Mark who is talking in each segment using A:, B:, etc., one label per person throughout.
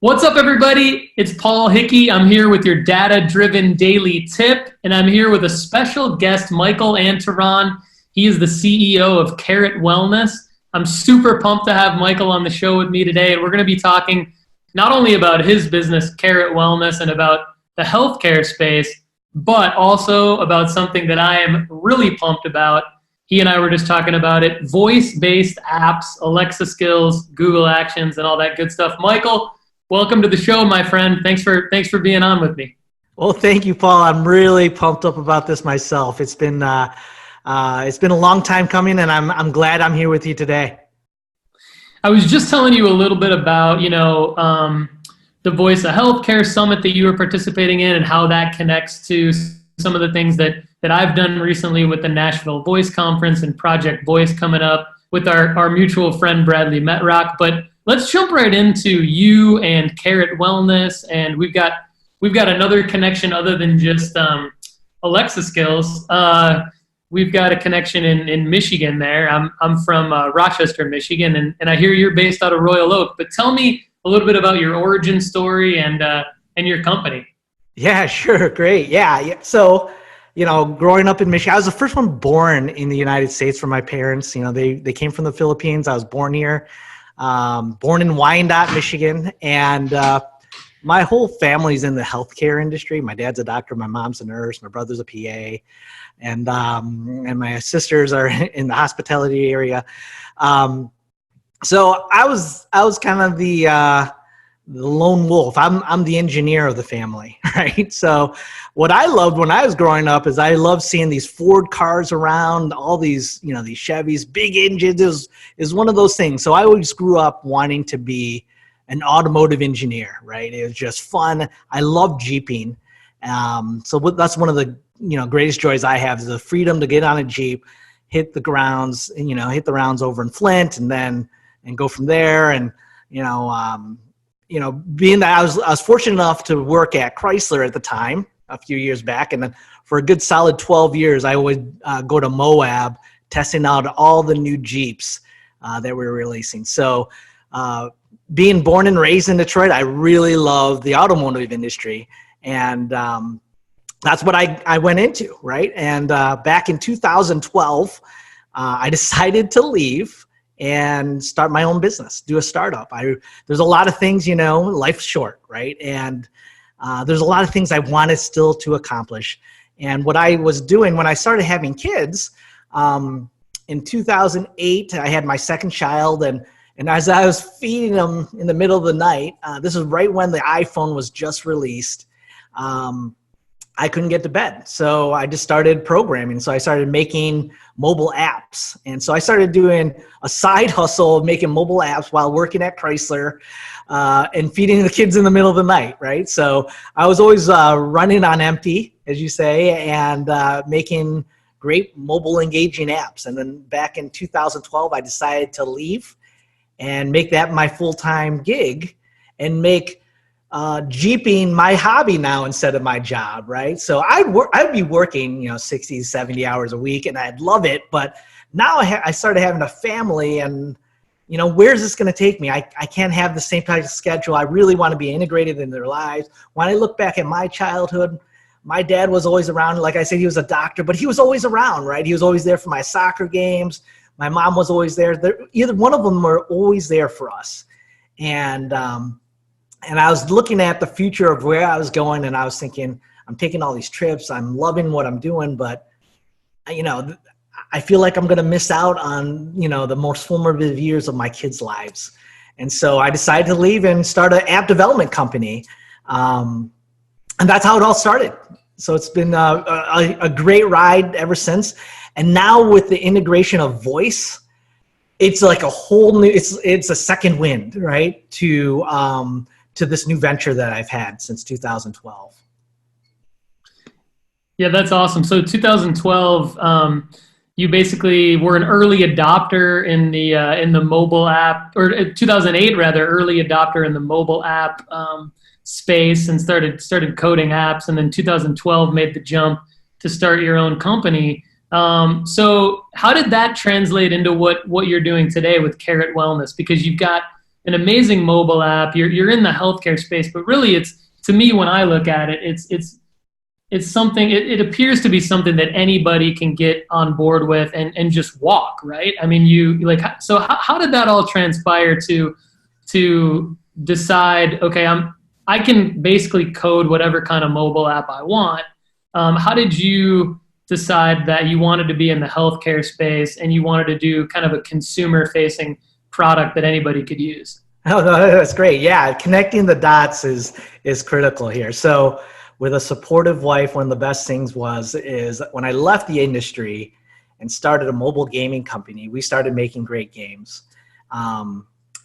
A: What's up, everybody? It's Paul Hickey. I'm here with your data-driven daily tip, and I'm here with a special guest, Michael Antaran. He is the CEO of Carrot Wellness. I'm super pumped to have Michael on the show with me today, and we're going to be talking not only about his business, Carrot Wellness, and about the healthcare space, but also about something that I am really pumped about. He and I were just talking about it, voice-based apps, Alexa skills, Google Actions, and all that good stuff. Michael, welcome to the show, my friend. Thanks for being on with me.
B: Well, thank you, Paul. I'm really pumped up about this myself. It's been a long time coming, and I'm glad I'm here with you today.
A: I was just telling you a little bit about the Voice of Healthcare Summit that you were participating in, and how that connects to some of the things that I've done recently with the Nashville Voice Conference and Project Voice coming up with our mutual friend Bradley Metrock. But let's jump right into you and Carrot Wellness, and we've got another connection other than just Alexa skills. We've got a connection in Michigan there. I'm from Rochester, Michigan, and I hear you're based out of Royal Oak. But tell me a little bit about your origin story and your company.
B: Yeah, sure. Great. Yeah. So, growing up in Michigan, I was the first one born in the United States from my parents. They came from the Philippines. I was born here, born in Wyandotte, Michigan. And my whole family's in the healthcare industry. My dad's a doctor. My mom's a nurse. My brother's a PA. And my sisters are in the hospitality area. So I was kind of the lone wolf. I'm the engineer of the family, right? So what I loved when I was growing up is I loved seeing these Ford cars around, all these, these Chevys, big engines. It was one of those things. So I always grew up wanting to be an automotive engineer, right? It was just fun. I love Jeeping. So that's one of the, greatest joys I have is the freedom to get on a Jeep, hit the grounds, hit the rounds over in Flint and go from there. And, being that I was fortunate enough to work at Chrysler at the time, a few years back, and then for a good solid 12 years, I would go to Moab testing out all the new Jeeps that we were releasing. So being born and raised in Detroit, I really love the automotive industry, and that's what I went into, right? And back in 2012, I decided to leave and start my own business, do a startup. There's a lot of things, life's short, right? And there's a lot of things I wanted still to accomplish. And what I was doing when I started having kids, in 2008, I had my second child, and as I was feeding them in the middle of the night, this was right when the iPhone was just released, I couldn't get to bed. So I just started programming. So I started making mobile apps. And so I started doing a side hustle of making mobile apps while working at Chrysler and feeding the kids in the middle of the night, right? So I was always running on empty, as you say, and making great mobile engaging apps. And then back in 2012, I decided to leave and make that my full-time gig and make Jeeping my hobby now instead of my job, right? So I'd be working, 60, 70 hours a week, and I'd love it. But now I started having a family, and, where's this going to take me? I can't have the same type of schedule. I really want to be integrated in their lives. When I look back at my childhood, my dad was always around. Like I said, he was a doctor, but he was always around, right? He was always there for my soccer games. My mom was always there. Either one of them were always there for us. And I was looking at the future of where I was going, and I was thinking, I'm taking all these trips. I'm loving what I'm doing, but, I feel like I'm going to miss out on, the most formative years of my kids' lives. And so I decided to leave and start an app development company. And that's how it all started. So it's been a great ride ever since. And now with the integration of voice, it's like a whole new, it's a second wind, right? To this new venture that I've had since 2012.
A: Yeah, that's awesome. So 2012, you basically were an early adopter in the mobile app, or 2008 rather, early adopter in the mobile app space, and started coding apps, and then 2012 made the jump to start your own company. So how did that translate into what you're doing today with Carrot Wellness? Because you've got an amazing mobile app. You're in the healthcare space, but really it's, to me, when I look at it, it's something, it appears to be something that anybody can get on board with and just walk, right? I mean, so how did that all transpire to decide, okay, I can basically code whatever kind of mobile app I want. How did you decide that you wanted to be in the healthcare space and you wanted to do kind of a consumer facing product that anybody could use?
B: Oh, no, that's great. Yeah, connecting the dots is critical here. So, with a supportive wife, one of the best things is when I left the industry and started a mobile gaming company, we started making great games.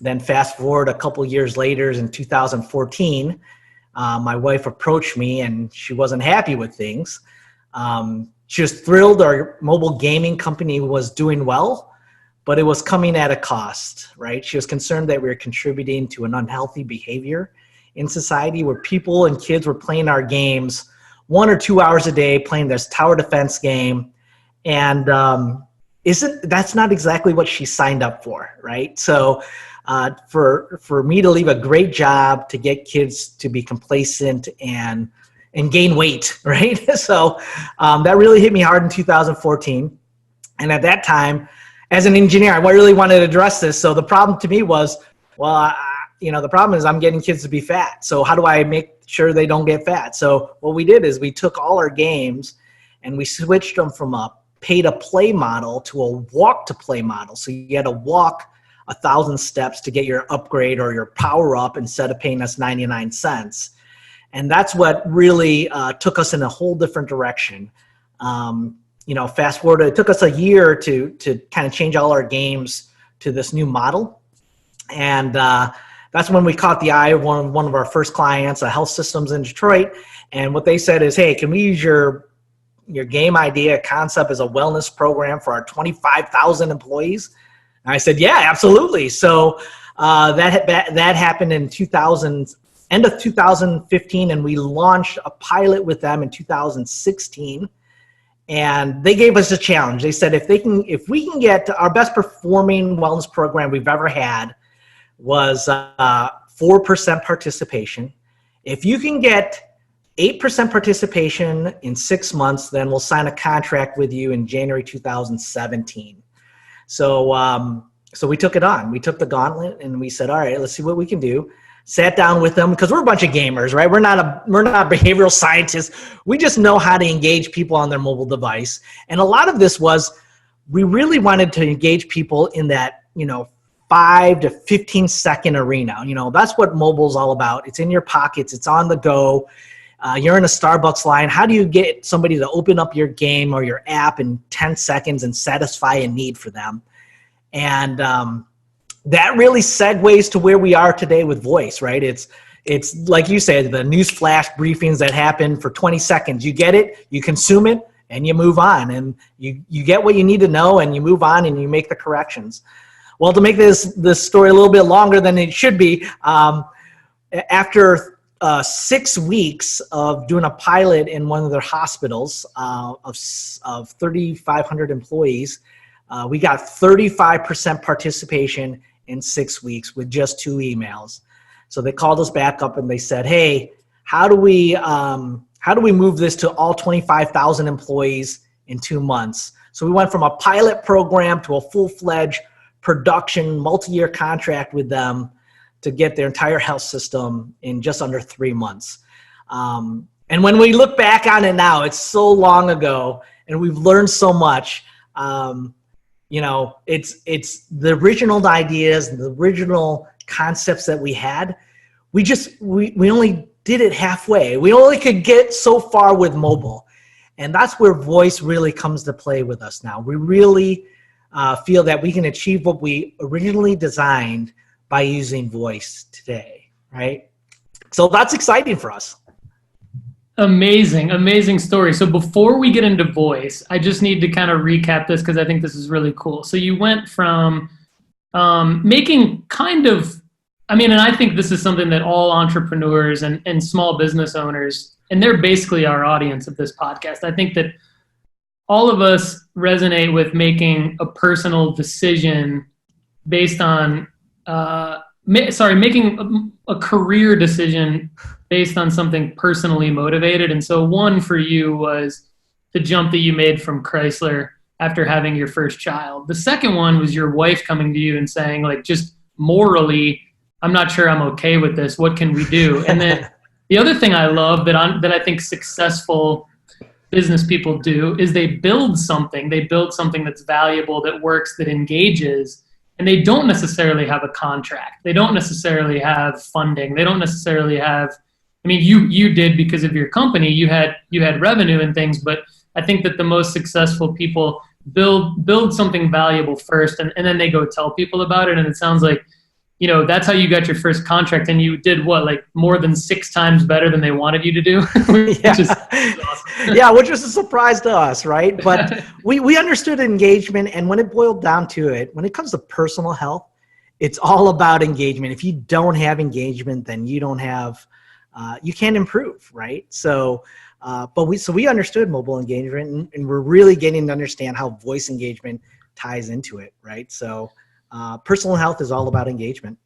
B: Then fast forward a couple years later, in 2014, my wife approached me and she wasn't happy with things. She was thrilled our mobile gaming company was doing well, but it was coming at a cost, right? She was concerned that we were contributing to an unhealthy behavior in society where people and kids were playing our games 1 or 2 hours a day, playing this tower defense game. And that's not exactly what she signed up for, right? So for me to leave a great job to get kids to be complacent and gain weight, right? So that really hit me hard in 2014. And at that time, as an engineer, I really wanted to address this. So the problem to me was, the problem is I'm getting kids to be fat. So how do I make sure they don't get fat? So what we did is we took all our games and we switched them from a pay-to-play model to a walk-to-play model. So you had to walk 1,000 steps to get your upgrade or your power up instead of paying us 99 cents. And that's what really took us in a whole different direction. Fast forward, it took us a year to kind of change all our games to this new model. And that's when we caught the eye of one of our first clients, a health systems in Detroit. And what they said is, hey, can we use your game idea concept as a wellness program for our 25,000 employees? And I said, yeah, absolutely. So that happened in end of 2015, and we launched a pilot with them in 2016. And they gave us a challenge. They said, if we can get our best performing wellness program we've ever had was 4% participation. If you can get 8% participation in 6 months, then we'll sign a contract with you in January 2017. So we took it on. We took the gauntlet and we said, all right, let's see what we can do. Sat down with them because we're a bunch of gamers, right? We're not behavioral scientists. We just know how to engage people on their mobile device. And a lot of this was, we really wanted to engage people in that, 5 to 15 second arena. That's what mobile's all about. It's in your pockets. It's on the go. You're in a Starbucks line. How do you get somebody to open up your game or your app in 10 seconds and satisfy a need for them? And that really segues to where we are today with voice, right? It's like you said, the news flash briefings that happen for 20 seconds. You get it, you consume it, and you move on. And you get what you need to know, and you move on, and you make the corrections. Well, to make this story a little bit longer than it should be, after 6 weeks of doing a pilot in one of their hospitals of 3,500 employees, we got 35% participation in 6 weeks with just 2 emails. So they called us back up and they said, hey, how do we move this to all 25,000 employees in 2 months? So we went from a pilot program to a full-fledged production multi-year contract with them to get their entire health system in just under 3 months. And when we look back on it now, it's so long ago and we've learned so much. It's the original ideas, the original concepts that we had. We only did it halfway. We only could get so far with mobile. And that's where voice really comes to play with us now. We really feel that we can achieve what we originally designed by using voice today, right? So that's exciting for us.
A: Amazing story. So before we get into voice, I just need to kind of recap this because I think this is really cool. So you went from making and I think this is something that all entrepreneurs and small business owners, and they're basically our audience of this podcast. I think that all of us resonate with making a personal decision based on making a career decision based on something personally motivated. And so one for you was the jump that you made from Chrysler after having your first child. The second one was your wife coming to you and saying, like, just morally, I'm not sure I'm okay with this. What can we do? And then the other thing I love that I think successful business people do is they build something. They build something that's valuable, that works, that engages, and they don't necessarily have a contract. They don't necessarily have funding. They don't necessarily have. I mean, you did because of your company. You had revenue and things, but I think that the most successful people build something valuable first, and then they go tell people about it. And it sounds like, that's how you got your first contract, and you did what, like more than 6 times better than they wanted you to do, which is awesome.
B: Yeah, which was a surprise to us, right? But we understood engagement, and when it boiled down to it, when it comes to personal health, it's all about engagement. If you don't have engagement, then you don't have, you can't improve, right? So, but we understood mobile engagement, and we're really getting to understand how voice engagement ties into it, right? So. Personal health is all about engagement.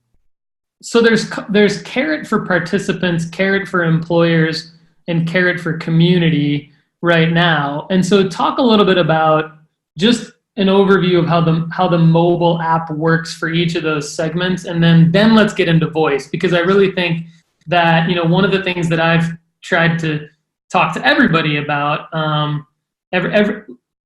A: So there's carrot for participants, carrot for employers, and carrot for community right now. And so talk a little bit about just an overview of how the mobile app works for each of those segments, and then let's get into voice, because I really think that one of the things that I've tried to talk to everybody about,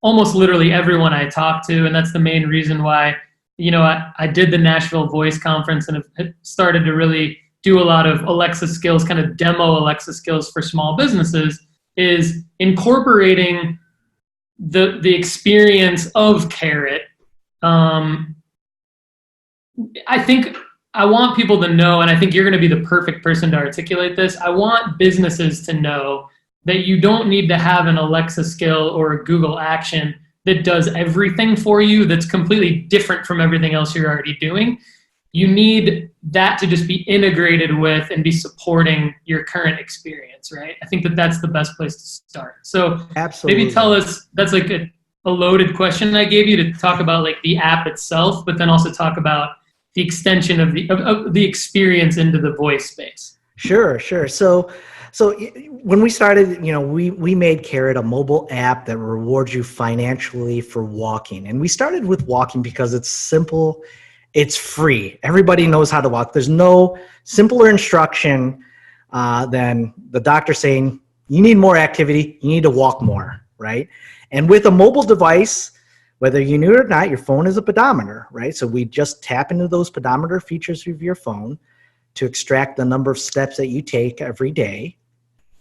A: almost literally everyone I talk to, and that's the main reason why. I did the Nashville Voice Conference and have started to really do a lot of Alexa skills, kind of demo Alexa skills for small businesses, is incorporating the experience of Carrot. I think I want people to know, and I think you're going to be the perfect person to articulate this. I want businesses to know that you don't need to have an Alexa skill or a Google action that does everything for you, that's completely different from everything else you're already doing. You need that to just be integrated with and be supporting your current experience, right? I think that's the best place to start. So
B: absolutely.
A: Maybe tell us, that's like a loaded question I gave you, to talk about like the app itself, but then also talk about the extension of the experience into the voice space.
B: Sure. So when we started, we made Carrot a mobile app that rewards you financially for walking. And we started with walking because it's simple, it's free. Everybody knows how to walk. There's no simpler instruction than the doctor saying, you need more activity, you need to walk more, right? And with a mobile device, whether you knew it or not, your phone is a pedometer, right? So we just tap into those pedometer features of your phone to extract the number of steps that you take every day.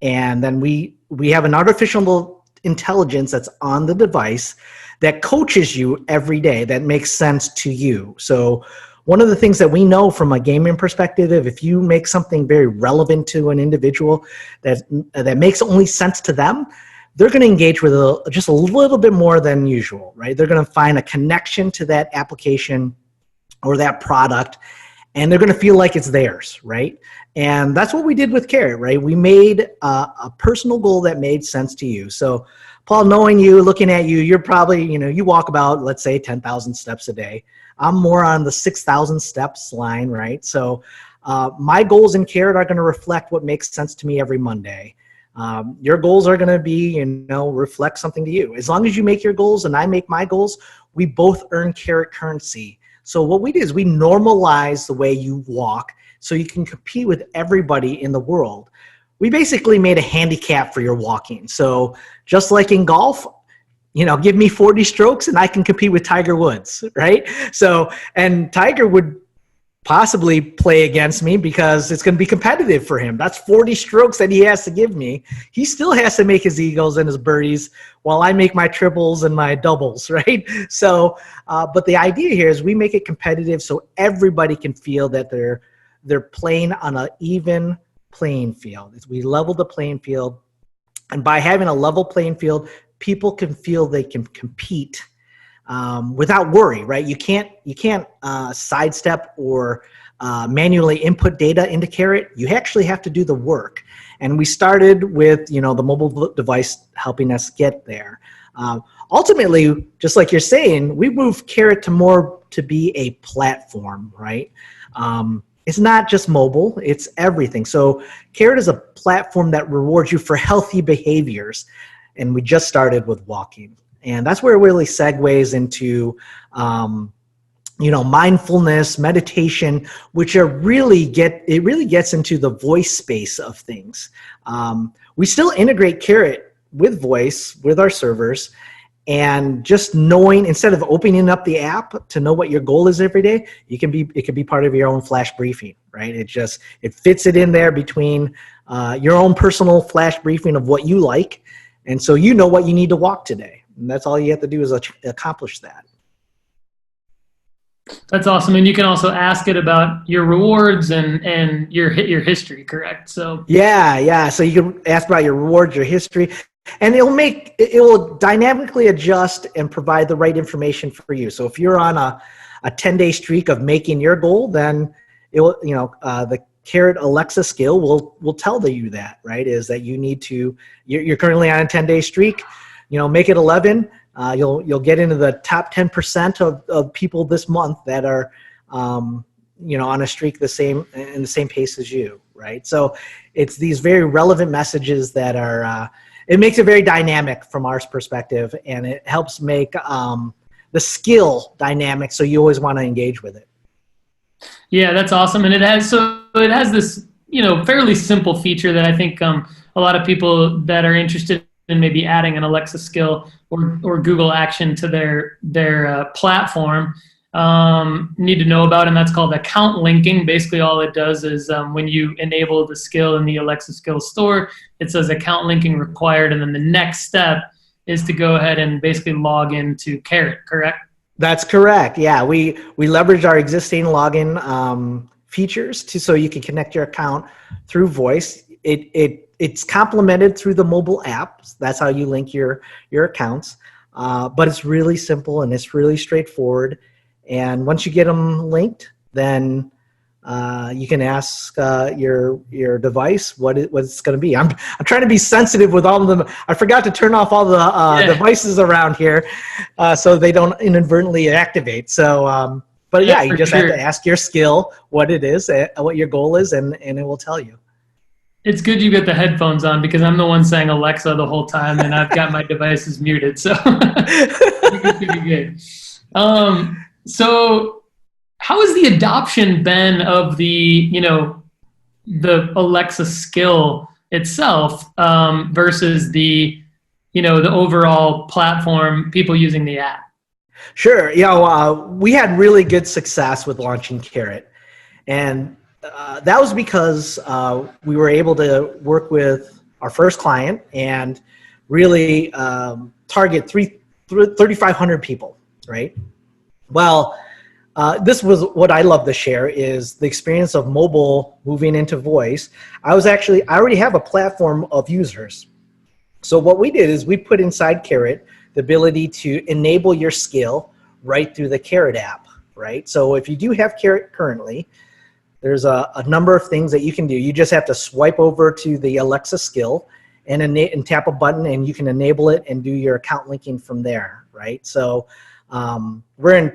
B: And then we have an artificial intelligence that's on the device that coaches you every day, that makes sense to you. So one of the things that we know from a gaming perspective, if you make something very relevant to an individual that makes only sense to them, they're going to engage with just a little bit more than usual, right? They're going to find a connection to that application or that product, and they're going to feel like it's theirs, right? And that's what we did with Carrot, right? We made a personal goal that made sense to you. So, Paul, knowing you, looking at you, you're probably, you walk about, let's say, 10,000 steps a day. I'm more on the 6,000 steps line, right? So my goals in Carrot are going to reflect what makes sense to me every Monday. Your goals are going to be, reflect something to you. As long as you make your goals and I make my goals, we both earn Carrot currency. So what we did is we normalize the way you walk so you can compete with everybody in the world. We basically made a handicap for your walking. So just like in golf, give me 40 strokes and I can compete with Tiger Woods, right? So, and Tiger would possibly play against me because it's going to be competitive for him. That's 40 strokes that he has to give me. He still has to make his eagles and his birdies while I make my triples and my doubles, right? So, but the idea here is we make it competitive so everybody can feel that they're playing on an even playing field. We level the playing field, and by having a level playing field, people can feel they can compete without worry, right? You can't sidestep or manually input data into Carrot. You actually have to do the work. And we started with, the mobile device helping us get there. Ultimately, just like you're saying, we moved Carrot to be a platform, right? it's not just mobile, it's everything. So Carrot is a platform that rewards you for healthy behaviors. And we just started with walking. And that's where it really segues into, mindfulness, meditation, which really gets into the voice space of things. We still integrate Carrot with voice, with our servers. And just knowing, instead of opening up the app to know what your goal is every day, it can be part of your own flash briefing, right? It fits it in there between your own personal flash briefing of what you like. And so you know what you need to walk today. And that's all you have to do is accomplish that.
A: That's awesome. And you can also ask it about your rewards and your history, correct? So
B: yeah. So you can ask about your rewards, your history. And it will dynamically adjust and provide the right information for you. So if you're on a 10-day streak of making your goal, then it will, the Carrot Alexa skill will tell you that, right? Is that you need to, you're currently on a 10-day streak, make it 11. You'll get into the top 10% of people this month that are, on a streak in the same pace as you, right? So it's these very relevant messages that are, it makes it very dynamic from our perspective, and it helps make the skill dynamic, so you always want to engage with it.
A: Yeah, that's awesome. And it has this, fairly simple feature that I think a lot of people that are interested in maybe adding an Alexa skill or Google action to their platform need to know about, and that's called account linking. Basically, all it does is when you enable the skill in the Alexa Skills Store, it says account linking required, and then the next step is to go ahead and basically log into Carrot, correct?
B: That's correct. Yeah, we leverage our existing login features so you can connect your account through voice. It's complemented through the mobile apps. That's how you link your accounts. But it's really simple and it's really straightforward. And once you get them linked, then you can ask your device what it's going to be. I'm trying to be sensitive with all of them. I forgot to turn off all the devices around here so they don't inadvertently activate. So, but yeah, you just have to ask your skill what it is, what your goal is, and it will tell you.
A: It's good you get the headphones on because I'm the one saying Alexa the whole time, and I've got my devices muted, so it's pretty good. So how has the adoption been of the Alexa skill itself versus the overall platform, people using the app?
B: Sure. We had really good success with launching Carrot, and that was because we were able to work with our first client and really target 3,500 people, right? Well, this was what I love to share is the experience of mobile moving into voice. I already have a platform of users. So what we did is we put inside Carrot the ability to enable your skill right through the Carrot app, right? So if you do have Carrot currently, there's a number of things that you can do. You just have to swipe over to the Alexa skill and tap a button, and you can enable it and do your account linking from there, right? So we're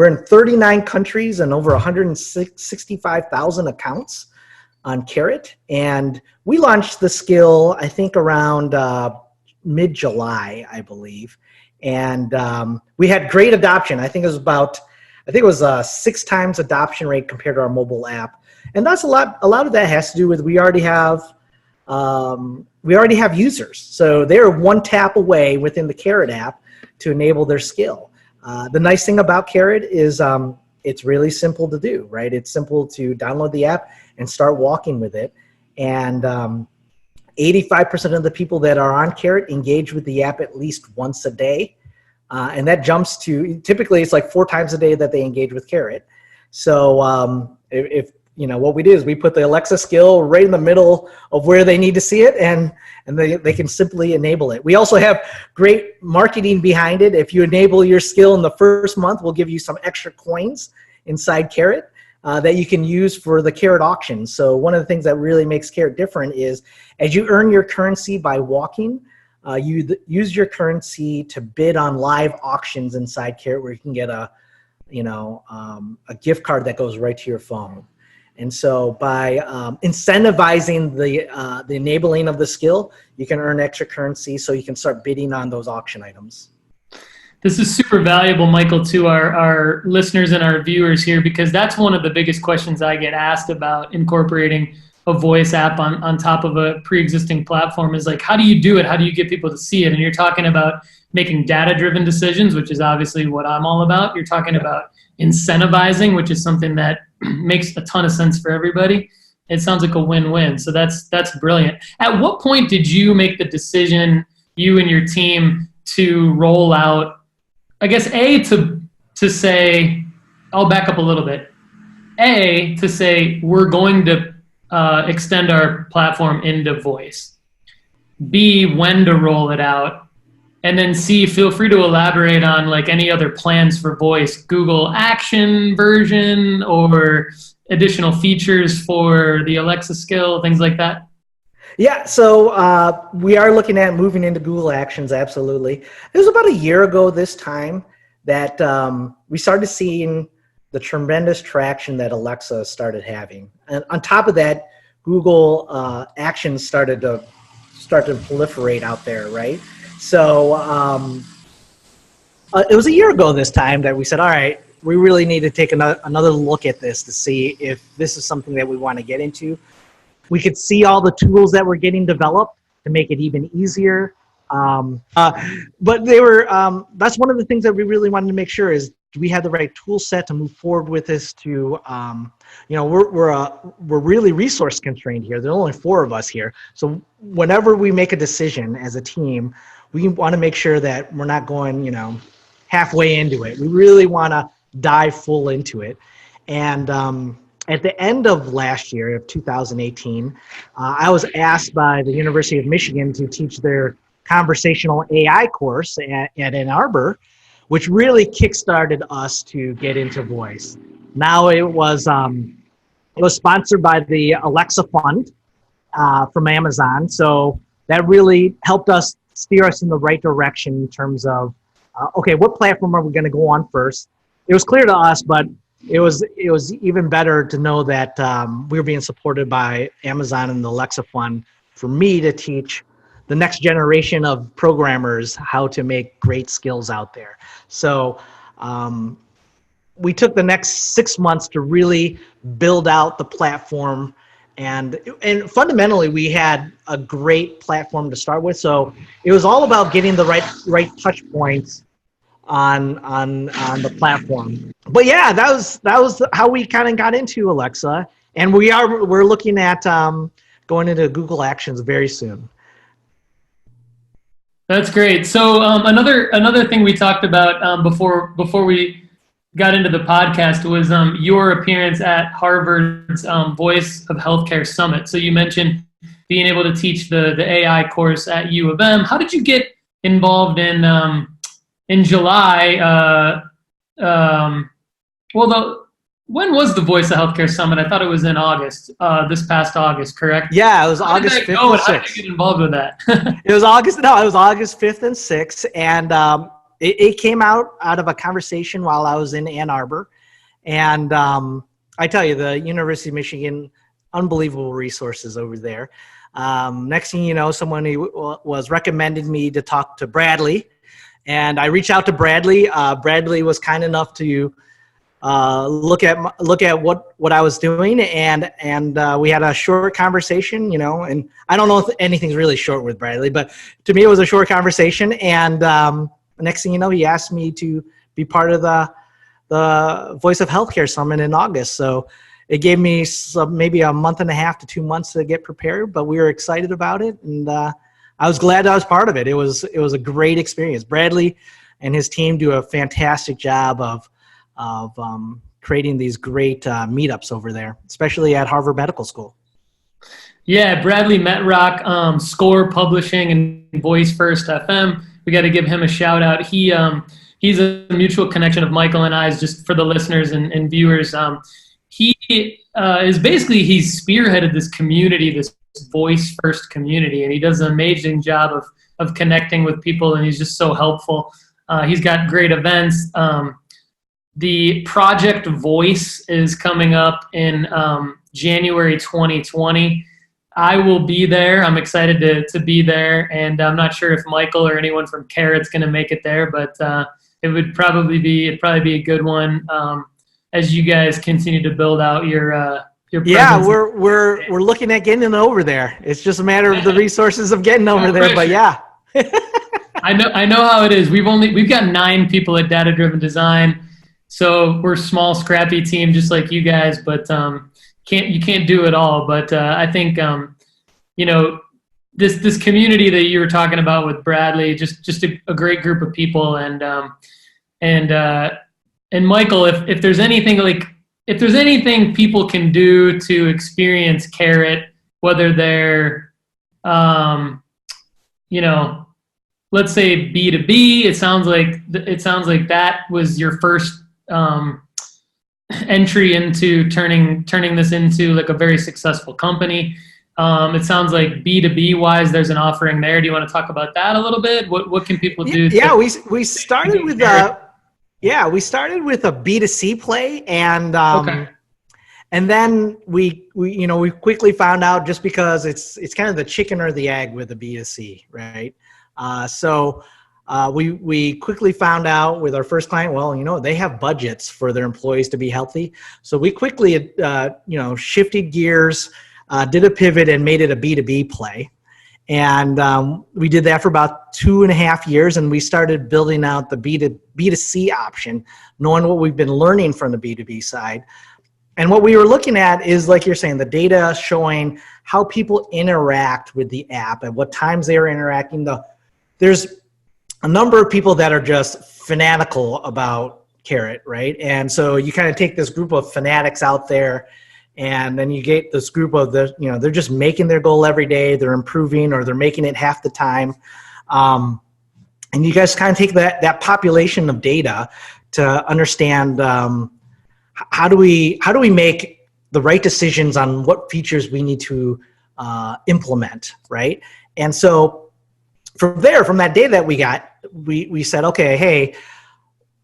B: in 39 countries and over 165,000 accounts on Carrot, and we launched the skill I think around mid-July, I believe, and we had great adoption. I think it was a 6 times adoption rate compared to our mobile app, and that's a lot of that has to do with we already have users, so they're one tap away within the Carrot app to enable their skill. The nice thing about Carrot is it's really simple to do, right? It's simple to download the app and start walking with it, and 85% of the people that are on Carrot engage with the app at least once a day. And that jumps to, typically it's like 4 times a day that they engage with Carrot. So if what we do is we put the Alexa skill right in the middle of where they need to see it, and they can simply enable it. We also have great marketing behind it. If you enable your skill in the first month, we'll give you some extra coins inside Carrot that you can use for the Carrot auction. So one of the things that really makes Carrot different is as you earn your currency by walking, you use your currency to bid on live auctions inside Carrot, where you can get a gift card that goes right to your phone. And so by incentivizing the enabling of the skill, you can earn extra currency so you can start bidding on those auction items.
A: This is super valuable, Michael, to our listeners and our viewers here, because that's one of the biggest questions I get asked about incorporating a voice app on top of a pre-existing platform is like, how do you do it? How do you get people to see it? And you're talking about making data-driven decisions, which is obviously what I'm all about. You're talking about incentivizing, which is something that makes a ton of sense for everybody. It sounds like a win-win. So that's brilliant. At what point did you make the decision, you and your team, to roll out, I guess, to say, I'll back up a little bit. To say we're going to extend our platform into voice. B, when to roll it out. And then C, feel free to elaborate on like any other plans for voice, Google Action version or additional features for the Alexa skill, things like that.
B: Yeah, so we are looking at moving into Google Actions, absolutely. It was about a year ago this time that we started seeing the tremendous traction that Alexa started having. And on top of that, Google Actions started to proliferate out there, right? So it was a year ago this time that we said, all right, we really need to take another look at this to see if this is something that we want to get into. We could see all the tools that were getting developed to make it even easier. But they were, that's one of the things that we really wanted to make sure is we had the right tool set to move forward with this to, we're really resource constrained here. There are only 4 of us here. So whenever we make a decision as a team, we want to make sure that we're not going, halfway into it. We really want to dive full into it. And at the end of last year, of 2018, I was asked by the University of Michigan to teach their conversational AI course at Ann Arbor, which really kickstarted us to get into voice. Now it was sponsored by the Alexa Fund from Amazon, so that really helped us steer us in the right direction in terms of okay, what platform are we going to go on first? It was clear to us, but it was even better to know that we were being supported by Amazon and the Alexa Fund for me to teach the next generation of programmers how to make great skills out there. So we took the next 6 months to really build out the platform, and fundamentally we had a great platform to start with. So it was all about getting the right touch points on the platform. But yeah, that was how we kind of got into Alexa, and we're looking at going into Google Actions very soon.
A: That's great. So another thing we talked about before we got into the podcast was your appearance at Harvard's Voice of Healthcare Summit. So you mentioned being able to teach the AI course at U of M. How did you get involved in July? When was the Voice of Healthcare Summit? I thought it was in August, this past August, correct?
B: Yeah, it was August 5th and 6th.
A: How did you get involved with that?
B: It was August 5th and 6th, and it came out of a conversation while I was in Ann Arbor. And I tell you, the University of Michigan, unbelievable resources over there. Next thing you know, someone was recommended me to talk to Bradley, and I reached out to Bradley. Bradley was kind enough to look at what I was doing, and we had a short conversation, and I don't know if anything's really short with Bradley, but to me it was a short conversation. And next thing you know, he asked me to be part of the Voice of Healthcare Summit in August. So it gave me maybe a month and a half to 2 months to get prepared, but we were excited about it, and I was glad I was part of it. It was a great experience. Bradley and his team do a fantastic job of creating these great meetups over there, especially at Harvard Medical School.
A: Yeah, Bradley Metrock, Score Publishing and Voice First FM. We got to give him a shout out. He's a mutual connection of Michael and I's, just for the listeners and viewers. He is basically, he's spearheaded this community, this Voice First community, and he does an amazing job of connecting with people, and he's just so helpful. He's got great events. The Project Voice is coming up in January 2020. I will be there. I'm excited to be there, and I'm not sure if Michael or anyone from Carrot's going to make it there, but it'd probably be a good one as you guys continue to build out your presence.
B: Yeah, we're looking at getting over there. It's just a matter of the resources of getting over there. But yeah.
A: I know how it is. We've got 9 people at Data Driven Design, so we're a small, scrappy team, just like you guys. But you can't do it all. But I think this community that you were talking about with Bradley, just a great group of people, and Michael, if there's anything people can do to experience Carrot, whether they're let's say B2B, it sounds like that was your first entry into turning this into like a very successful company. It sounds like B2B wise, there's an offering there. Do you want to talk about that a little bit? What can people do?
B: Yeah, we started with a B2C play, and
A: Okay.
B: and then we quickly found out, just because it's kind of the chicken or the egg with the B2C, right? So we quickly found out with our first client, well, they have budgets for their employees to be healthy. So we quickly, shifted gears, did a pivot, and made it a B2B play. And we did that for about 2.5 years, and we started building out the B2C option, knowing what we've been learning from the B2B side. And what we were looking at is, like you're saying, the data showing how people interact with the app, at what times they are interacting. There's a number of people that are just fanatical about Carrot, right? And so you kind of take this group of fanatics out there, and then you get this group of they're just making their goal every day, they're improving, or they're making it half the time. And you guys kind of take that population of data to understand how do we make the right decisions on what features we need to implement, right? And so from that data that we got, we said, okay, hey,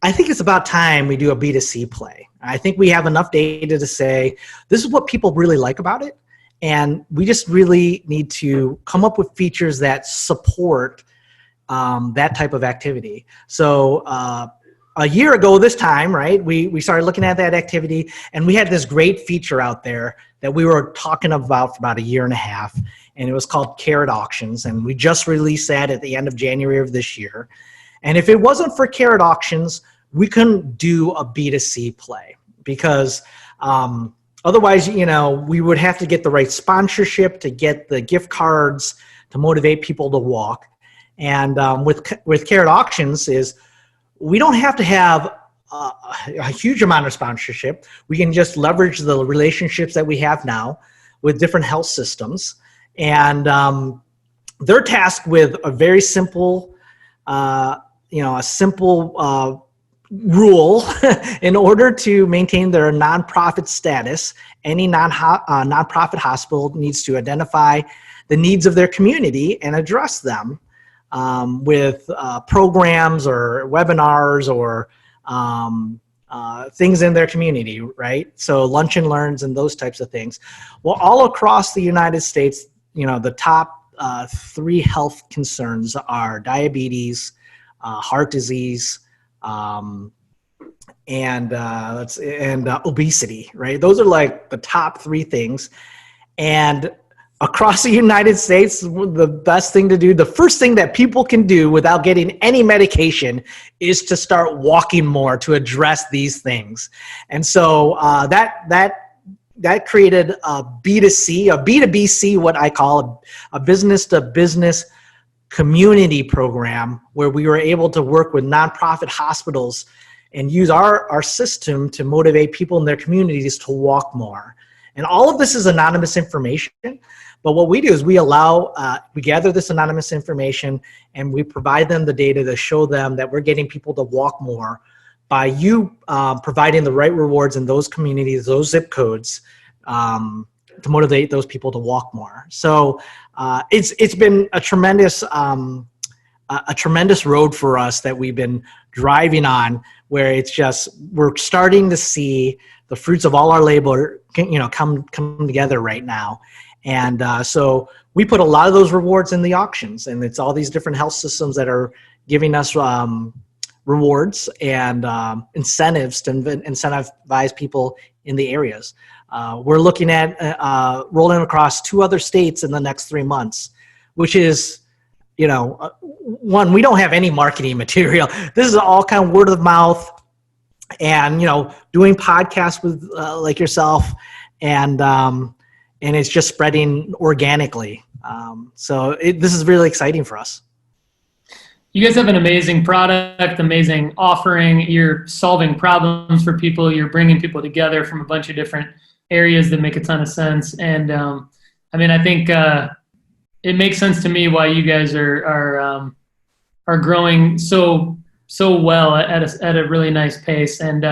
B: I think it's about time we do a B2C play. I think we have enough data to say this is what people really like about it, and we just really need to come up with features that support that type of activity. So a year ago this time, right, we started looking at that activity, and we had this great feature out there that we were talking about for about 1.5 years, and it was called Carrot Auctions, and we just released that at the end of January of this year. And if it wasn't for Carrot Auctions, we couldn't do a B2C play, because otherwise, we would have to get the right sponsorship to get the gift cards to motivate people to walk. And with Carrot Auctions is we don't have to have a huge amount of sponsorship. We can just leverage the relationships that we have now with different health systems. And they're tasked with a very simple, rule. In order to maintain their nonprofit status, any nonprofit hospital needs to identify the needs of their community and address them with programs or webinars or things in their community, right? So lunch and learns and those types of things. Well, all across the United States, the top 3 health concerns are diabetes, heart disease, and obesity, right? Those are like the top 3 things. And across the United States, the best thing to do, the first thing that people can do without getting any medication, is to start walking more to address these things. And so that created a B2C, a B2BC, what I call a business-to-business community program, where we were able to work with nonprofit hospitals and use our system to motivate people in their communities to walk more. And all of this is anonymous information, but what we do is we gather this anonymous information, and we provide them the data to show them that we're getting people to walk more by you providing the right rewards in those communities, those zip codes, to motivate those people to walk more. So it's been a tremendous road for us that we've been driving on, where we're starting to see the fruits of all our labor, come together right now. And so we put a lot of those rewards in the auctions, and it's all these different health systems that are giving us rewards and incentives to incentivize people in the areas. We're looking at rolling across 2 other states in the next 3 months, which is, one, we don't have any marketing material. This is all kind of word of mouth and, doing podcasts with like yourself, and it's just spreading organically. So this is really exciting for us.
A: You guys have an amazing product, amazing offering. You're solving problems for people. You're bringing people together from a bunch of different areas that make a ton of sense. And I think it makes sense to me why you guys are growing so well at a really nice pace. And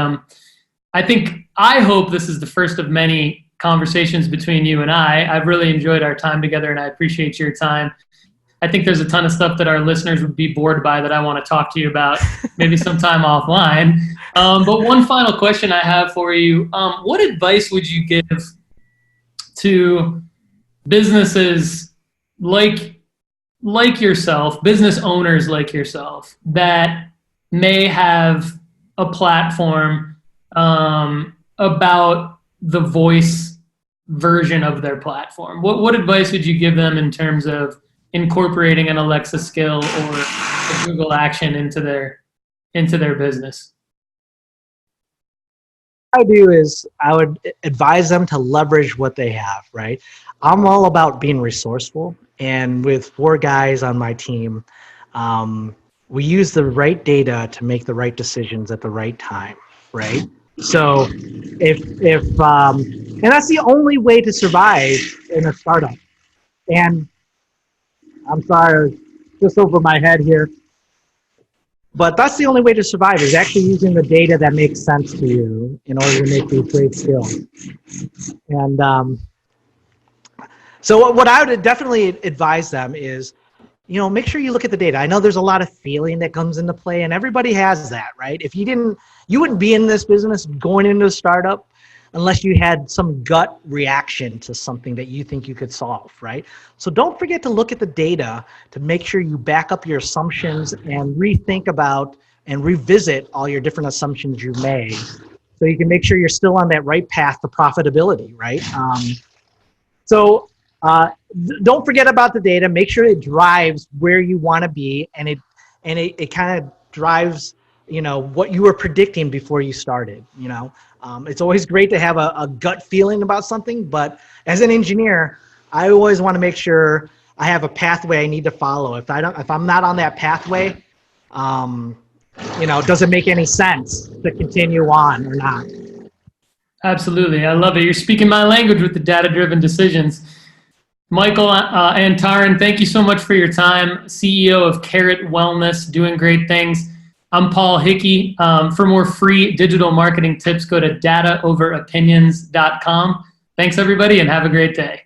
A: I hope this is the first of many conversations between you and I. I've really enjoyed our time together, and I appreciate your time. I think there's a ton of stuff that our listeners would be bored by that I want to talk to you about maybe sometime offline. But one final question I have for you. What advice would you give to businesses like yourself, business owners like yourself, that may have a platform about the voice version of their platform? What advice would you give them in terms of incorporating an Alexa skill or a Google action into their business?
B: What I do is I would advise them to leverage what they have, right? I'm all about being resourceful, and with 4 guys on my team, we use the right data to make the right decisions at the right time, right? So and that's the only way to survive in a startup. And I'm sorry, just over my head here. But that's the only way to survive, is actually using the data that makes sense to you in order to make these great skills. And so what I would definitely advise them is, make sure you look at the data. I know there's a lot of feeling that comes into play, and everybody has that, right? If you wouldn't be in this business going into a startup unless you had some gut reaction to something that you think you could solve, right? So don't forget to look at the data to make sure you back up your assumptions and rethink about and revisit all your different assumptions you made, so you can make sure you're still on that right path to profitability, right? Don't forget about the data. Make sure it drives where you want to be, and it kind of drives what you were predicting before you started. It's always great to have a gut feeling about something, but as an engineer, I always want to make sure I have a pathway I need to follow. If I'm not on that pathway, does it make any sense to continue on or not?
A: Absolutely. I love it. You're speaking my language with the data-driven decisions. Michael Antaran, thank you so much for your time. CEO of Carrot Wellness, doing great things. I'm Paul Hickey. For more free digital marketing tips, go to dataoveropinions.com. Thanks, everybody, and have a great day.